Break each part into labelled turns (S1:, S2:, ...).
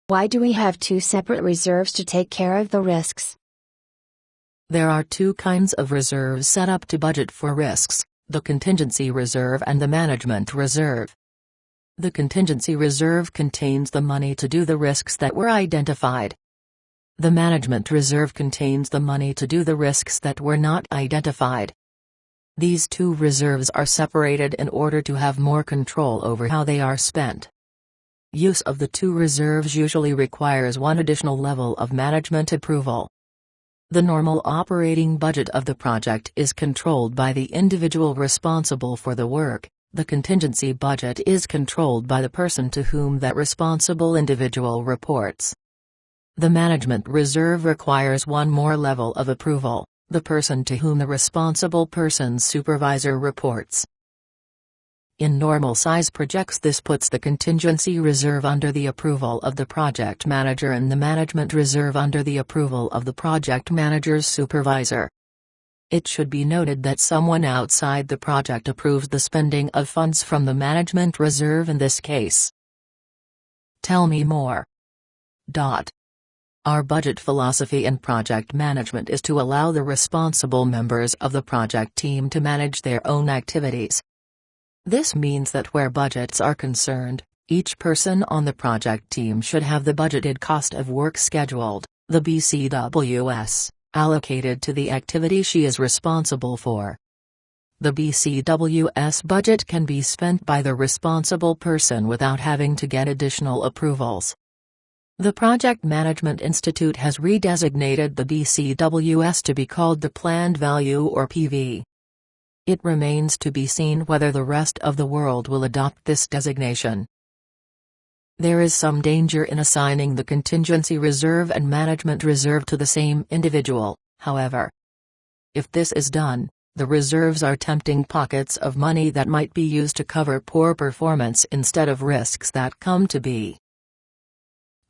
S1: Why do we have two separate reserves to take care of the risks?
S2: There are two kinds of reserves set up to budget for risks: the contingency reserve and the management reserve. The contingency reserve contains the money to do the risks that were identified. The management reserve contains the money to do the risks that were not identified. These two reserves are separated in order to have more control over how they are spent. Use of the two reserves usually requires one additional level of management approval. The normal operating budget of the project is controlled by the individual responsible for the work. The contingency budget is controlled by the person to whom that responsible individual reports. The management reserve requires one more level of approval: the person to whom the responsible person's supervisor reports. In normal size projects, this puts the contingency reserve under the approval of the project manager and the management reserve under the approval of the project manager's supervisor. It should be noted that someone outside the project approves the spending of funds from the management reserve in this case. Tell me more. Our budget philosophy in project management is to allow the responsible members of the project team to manage their own activities. This means that where budgets are concerned, each person on the project team should have the budgeted cost of work scheduled, the BCWS, allocated to the activity she is responsible for. The BCWS budget can be spent by the responsible person without having to get additional approvals. The Project Management Institute has redesignated the BCWS to be called the Planned Value or PV. It remains to be seen whether the rest of the world will adopt this designation. There is some danger in assigning the contingency reserve and management reserve to the same individual, however. If this is done, the reserves are tempting pockets of money that might be used to cover poor performance instead of risks that come to be.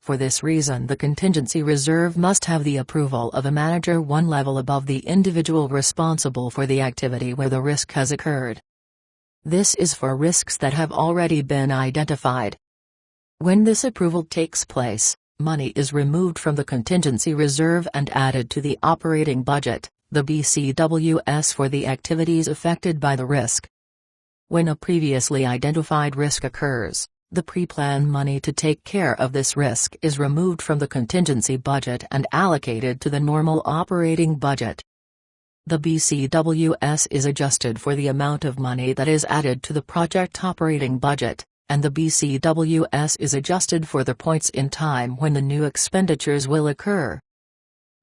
S2: For this reason, the contingency reserve must have the approval of a manager one level above the individual responsible for the activity where the risk has occurred. This is for risks that have already been identified. When this approval takes place, money is removed from the contingency reserve and added to the operating budget, the BCWS, for the activities affected by the risk. When a previously identified risk occurs, the pre-plan money to take care of this risk is removed from the contingency budget and allocated to the normal operating budget. The BCWS is adjusted for the amount of money that is added to the project operating budget, and the BCWS is adjusted for the points in time when the new expenditures will occur.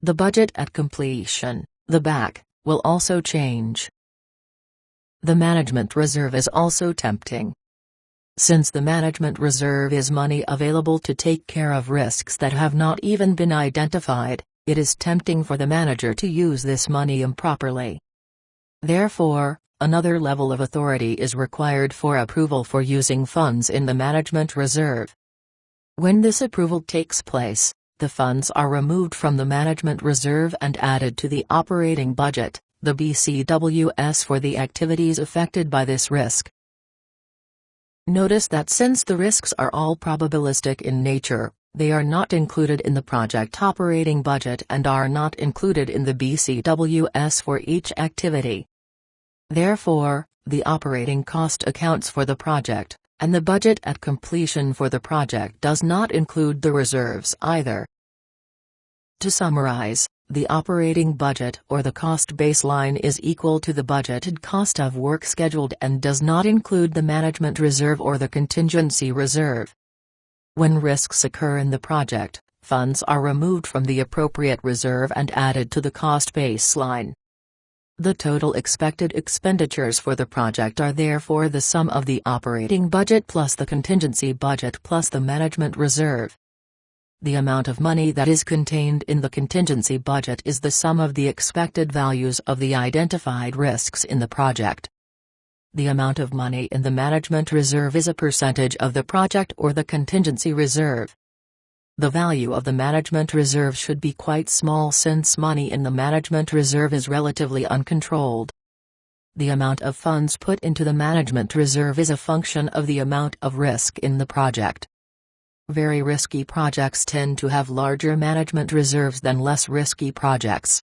S2: The budget at completion, the BAC, will also change. The management reserve is also tempting. Since the management reserve is money available to take care of risks that have not even been identified, it is tempting for the manager to use this money improperly. Therefore, another level of authority is required for approval for using funds in the management reserve. When this approval takes place, the funds are removed from the management reserve and added to the operating budget, the BCWS, for the activities affected by this risk. Notice that since the risks are all probabilistic in nature, they are not included in the project operating budget and are not included in the BCWS for each activity. Therefore, the operating cost accounts for the project, and the budget at completion for the project does not include the reserves either. To summarize, the operating budget or the cost baseline is equal to the budgeted cost of work scheduled and does not include the management reserve or the contingency reserve. When risks occur in the project, funds are removed from the appropriate reserve and added to the cost baseline. The total expected expenditures for the project are therefore the sum of the operating budget plus the contingency budget plus the management reserve. The amount of money that is contained in the contingency budget is the sum of the expected values of the identified risks in the project. The amount of money in the management reserve is a percentage of the project or the contingency reserve. The value of the management reserve should be quite small since money in the management reserve is relatively uncontrolled. The amount of funds put into the management reserve is a function of the amount of risk in the project. Very risky projects tend to have larger management reserves than less risky projects.